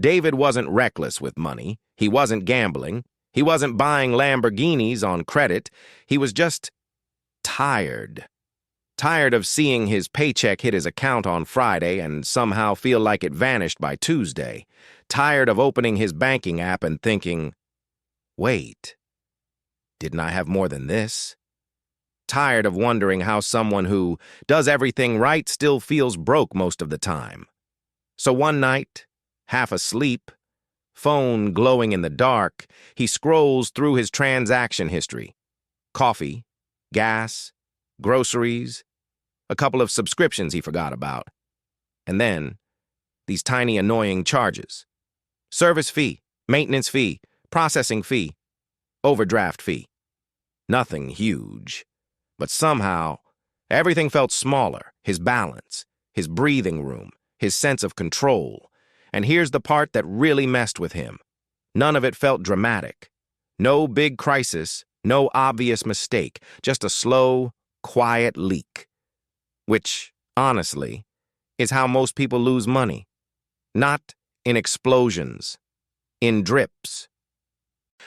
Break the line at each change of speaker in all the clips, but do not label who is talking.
David wasn't reckless with money. He wasn't gambling. He wasn't buying Lamborghinis on credit. He was just tired. Tired of seeing his paycheck hit his account on Friday and somehow feel like it vanished by Tuesday. Tired of opening his banking app and thinking, wait, didn't I have more than this? Tired of wondering how someone who does everything right still feels broke most of the time. So one night, half asleep, phone glowing in the dark, he scrolls through his transaction history. Coffee, gas, groceries, a couple of subscriptions he forgot about. And then, these tiny annoying charges. Service fee, maintenance fee, processing fee, overdraft fee. Nothing huge. But somehow, everything felt smaller, his balance, his breathing room, his sense of control. And here's the part that really messed with him. None of it felt dramatic. No big crisis, no obvious mistake, just a slow, quiet leak. Which, honestly, is how most people lose money. Not in explosions, in drips.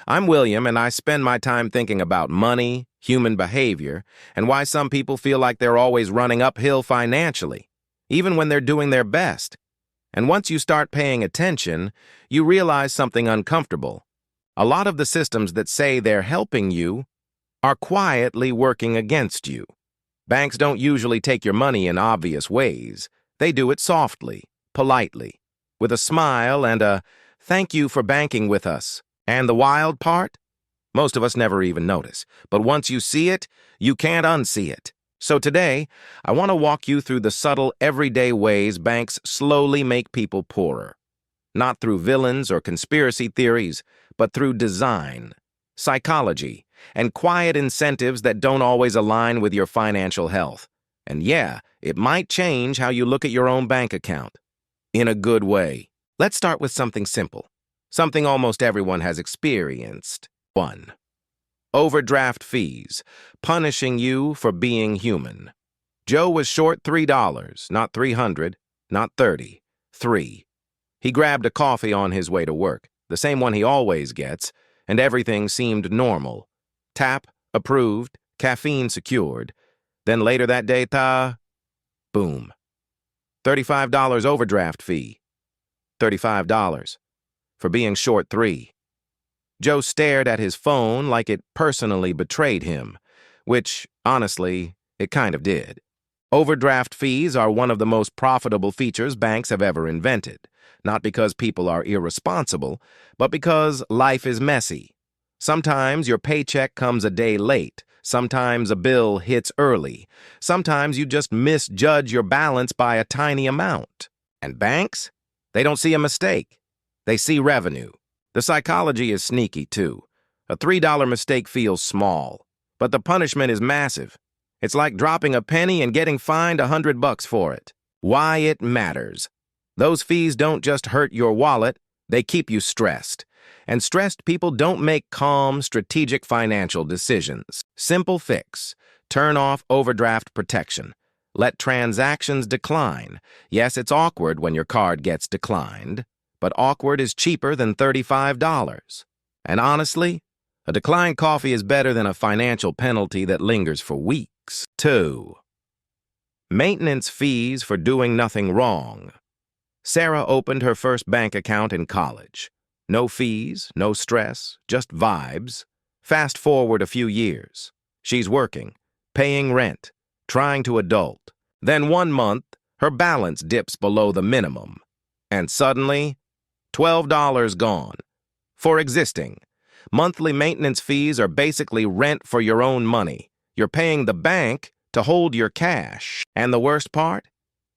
I'm William, and I spend my time thinking about money, human behavior, and why some people feel like they're always running uphill financially, even when they're doing their best. And once you start paying attention, you realize something uncomfortable. A lot of the systems that say they're helping you are quietly working against you. Banks don't usually take your money in obvious ways. They do it softly, politely, with a smile and a "thank you for banking with us." And the wild part? Most of us never even notice. But once you see it, you can't unsee it. So today, I want to walk you through the subtle, everyday ways banks slowly make people poorer. Not through villains or conspiracy theories, but through design, psychology, and quiet incentives that don't always align with your financial health. And yeah, it might change how you look at your own bank account. In a good way. Let's start with something simple. Something almost everyone has experienced. 1. Overdraft fees, punishing you for being human. Joe was short $3, not $300, not $30, $3. He grabbed a coffee on his way to work, the same one he always gets, and everything seemed normal. Tap, approved, caffeine secured. Then later that day, boom. $35 overdraft fee. $35. For being short $3. Joe stared at his phone like it personally betrayed him, which, honestly, it kind of did. Overdraft fees are one of the most profitable features banks have ever invented, not because people are irresponsible, but because life is messy. Sometimes your paycheck comes a day late, sometimes a bill hits early, sometimes you just misjudge your balance by a tiny amount. And banks? They don't see a mistake. They see revenue. The psychology is sneaky, too. A $3 mistake feels small, but the punishment is massive. It's like dropping a penny and getting fined $100 for it. Why it matters. Those fees don't just hurt your wallet, they keep you stressed. And stressed people don't make calm, strategic financial decisions. Simple fix. Turn off overdraft protection. Let transactions decline. Yes, it's awkward when your card gets declined. But awkward is cheaper than $35. And honestly, a declined coffee is better than a financial penalty that lingers for weeks. 2. Maintenance fees for doing nothing wrong. Sarah opened her first bank account in college. No fees, no stress, just vibes. Fast forward a few years. She's working, paying rent, trying to adult. Then one month, her balance dips below the minimum. And suddenly, $12 gone. For existing. Monthly maintenance fees are basically rent for your own money. You're paying the bank to hold your cash. And the worst part?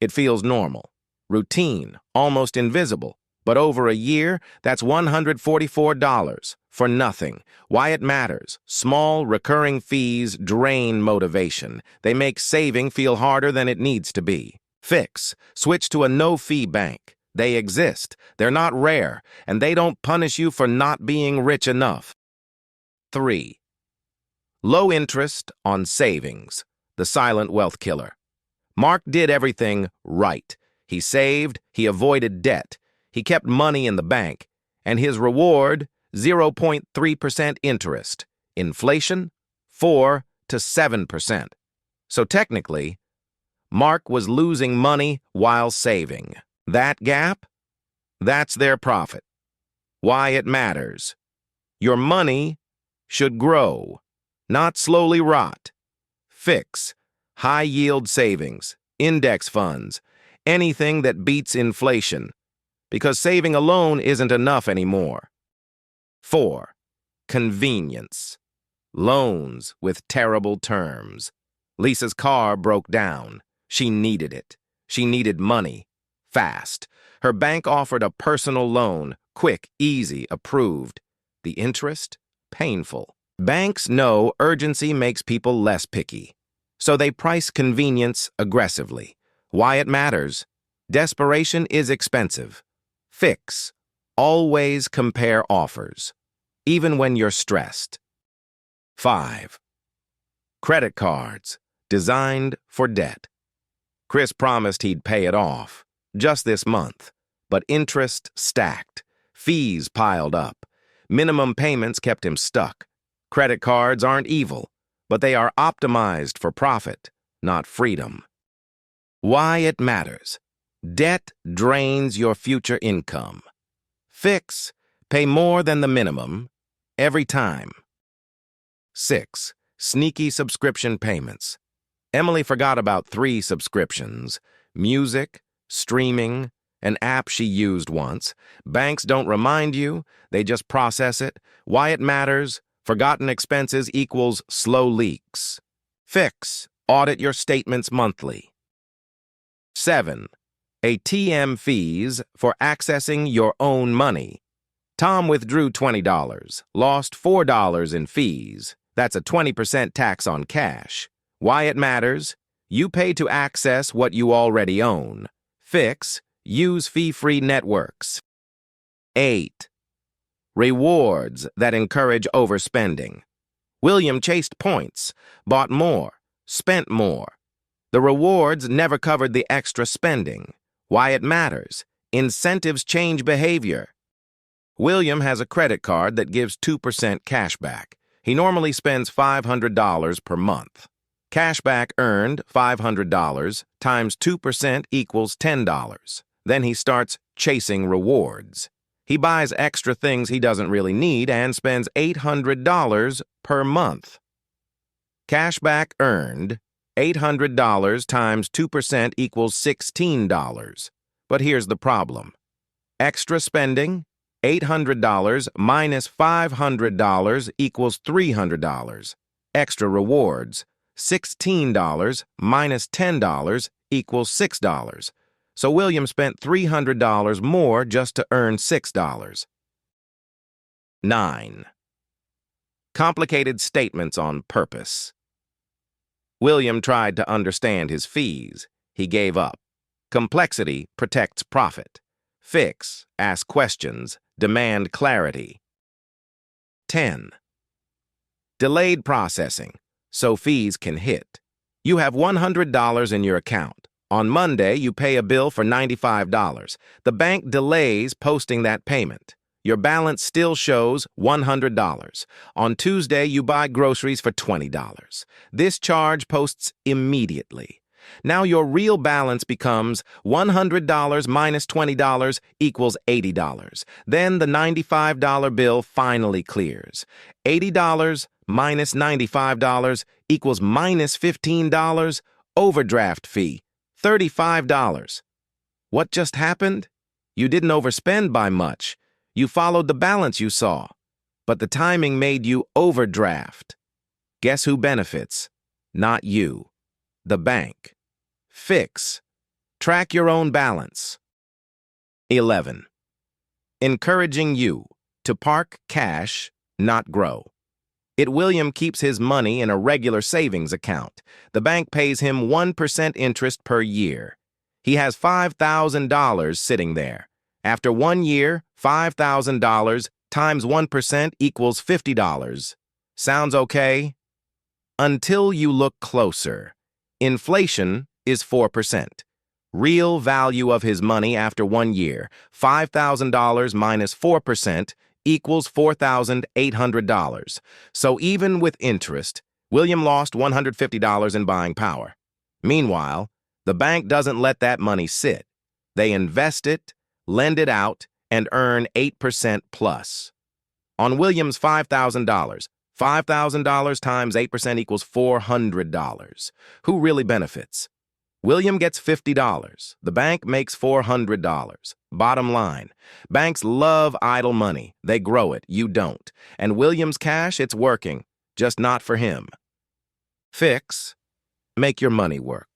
It feels normal, routine, almost invisible. But over a year, that's $144 for nothing. Why it matters. Small, recurring fees drain motivation. They make saving feel harder than it needs to be. Fix. Switch to a no-fee bank. They exist, they're not rare, and they don't punish you for not being rich enough. 3. Low interest on savings, the silent wealth killer. Mark did everything right. He saved, he avoided debt, He kept money in the bank, and his reward, 0.3% interest. Inflation, 4 to 7%. So technically, Mark was losing money while saving. That gap? That's their profit. Why it matters. Your money should grow, not slowly rot. Fix, high-yield savings, index funds, anything that beats inflation, because saving alone isn't enough anymore. 4. Convenience. Loans with terrible terms. Lisa's car broke down. She needed it. She needed money. Fast. Her bank offered a personal loan, quick, easy, approved. The interest? Painful. Banks know urgency makes people less picky, so they price convenience aggressively. Why it matters? Desperation is expensive. Fix. Always compare offers, even when you're stressed. 5. Credit cards, designed for debt. Chris promised he'd pay it off, just this month, but interest stacked, fees piled up, minimum payments kept him stuck. Credit cards aren't evil, but they are optimized for profit, not freedom. Why it matters. Debt drains your future income. Fix. Pay more than the minimum every time. 6. Sneaky subscription payments. Emily forgot about 3 subscriptions: music, streaming, an app she used once. Banks don't remind you, they just process it. Why it matters. Forgotten expenses equals slow leaks. Fix. Audit your statements monthly. 7. ATM fees for accessing your own money. Tom withdrew $20, lost $4 in fees. That's a 20% tax on cash. Why it matters? You pay to access what you already own. Fix. Use fee-free networks. 8. Rewards that encourage overspending. William chased points, bought more, spent more. The rewards never covered the extra spending. Why it matters. Incentives change behavior. William has a credit card that gives 2% cash back. He normally spends $500 per month. Cashback earned, $500, times 2% equals $10. Then he starts chasing rewards. He buys extra things he doesn't really need and spends $800 per month. Cashback earned, $800 times 2% equals $16. But here's the problem. Extra spending, $800 minus $500 equals $300. Extra rewards, $16 minus $10 equals $6. So William spent $300 more just to earn $6. 9. Complicated statements on purpose. William tried to understand his fees. He gave up. Complexity protects profit. Fix, ask questions, demand clarity. 10. Delayed processing, so fees can hit. You have $100 in your account. On Monday, you pay a bill for $95. The bank delays posting that payment. Your balance still shows $100. On Tuesday, you buy groceries for $20. This charge posts immediately. Now your real balance becomes $100 minus $20 equals $80. Then the $95 bill finally clears. $80 minus $95 equals minus $15. Overdraft fee, $35. What just happened? You didn't overspend by much. You followed the balance you saw. But the timing made you overdraft. Guess who benefits? Not you. The bank. Fix. Track your own balance. 11. Encouraging you to park cash, not grow. William keeps his money in a regular savings account. The bank pays him 1% interest per year. He has $5,000 sitting there. After 1 year, $5,000 times 1% equals $50. Sounds okay? Until you look closer. Inflation is 4%. Real value of his money after 1 year, $5,000 minus 4% equals $4,800. So even with interest, William lost $150 in buying power. Meanwhile, the bank doesn't let that money sit. They invest it, lend it out, and earn 8% plus. On William's $5,000, $5,000 times 8% equals $400. Who really benefits? William gets $50. The bank makes $400. Bottom line, banks love idle money. They grow it. You don't. And William's cash, it's working, just not for him. Fix, make your money work.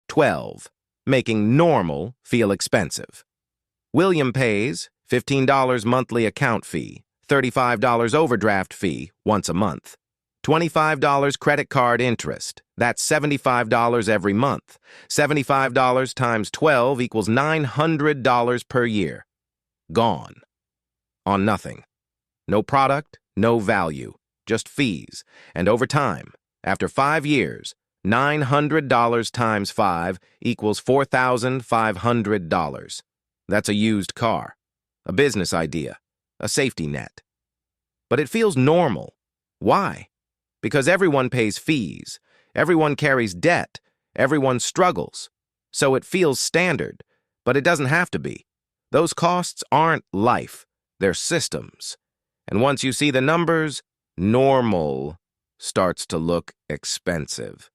12. Making normal feel expensive. William pays $15 monthly account fee, $35 overdraft fee once a month, $25 credit card interest. That's $75 every month. $75 times 12 equals $900 per year. Gone. On nothing. No product, no value, just fees. And over time, after 5 years, $900 times 5 equals $4,500. That's a used car, a business idea, a safety net. But it feels normal. Why? Because everyone pays fees, everyone carries debt, everyone struggles. So it feels standard, but it doesn't have to be. Those costs aren't life, they're systems. And once you see the numbers, normal starts to look expensive.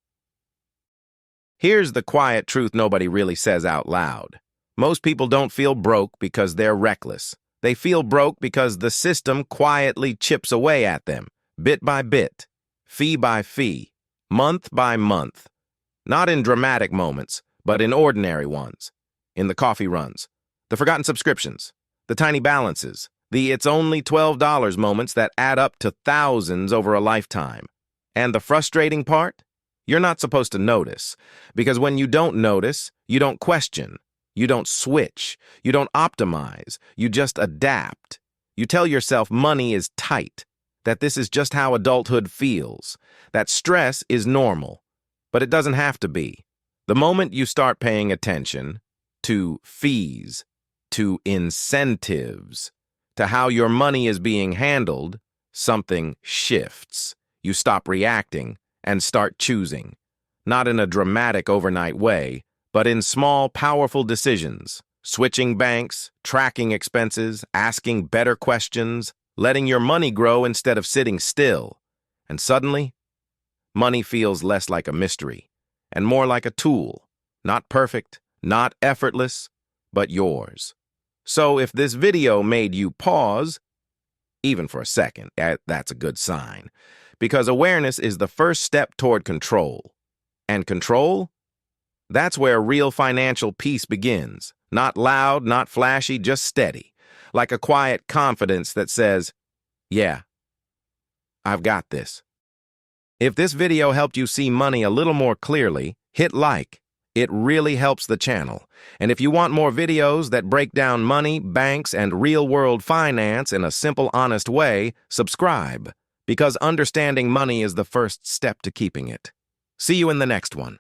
Here's the quiet truth nobody really says out loud. Most people don't feel broke because they're reckless. They feel broke because the system quietly chips away at them, bit by bit, fee by fee, month by month. Not in dramatic moments, but in ordinary ones. In the coffee runs, the forgotten subscriptions, the tiny balances, the it's only $12 moments that add up to thousands over a lifetime. And the frustrating part? You're not supposed to notice, because when you don't notice, you don't question, you don't switch, you don't optimize, you just adapt. You tell yourself money is tight, that this is just how adulthood feels, that stress is normal, but it doesn't have to be. The moment you start paying attention to fees, to incentives, to how your money is being handled, something shifts. You stop reacting and start choosing, not in a dramatic overnight way, but in small, powerful decisions, switching banks, tracking expenses, asking better questions, letting your money grow instead of sitting still. And suddenly, money feels less like a mystery and more like a tool, not perfect, not effortless, but yours. So if this video made you pause, even for a second, that's a good sign. Because awareness is the first step toward control. And control? That's where real financial peace begins. Not loud, not flashy, just steady. Like a quiet confidence that says, yeah, I've got this. If this video helped you see money a little more clearly, hit like. It really helps the channel. And if you want more videos that break down money, banks, and real-world finance in a simple, honest way, subscribe. Because understanding money is the first step to keeping it. See you in the next one.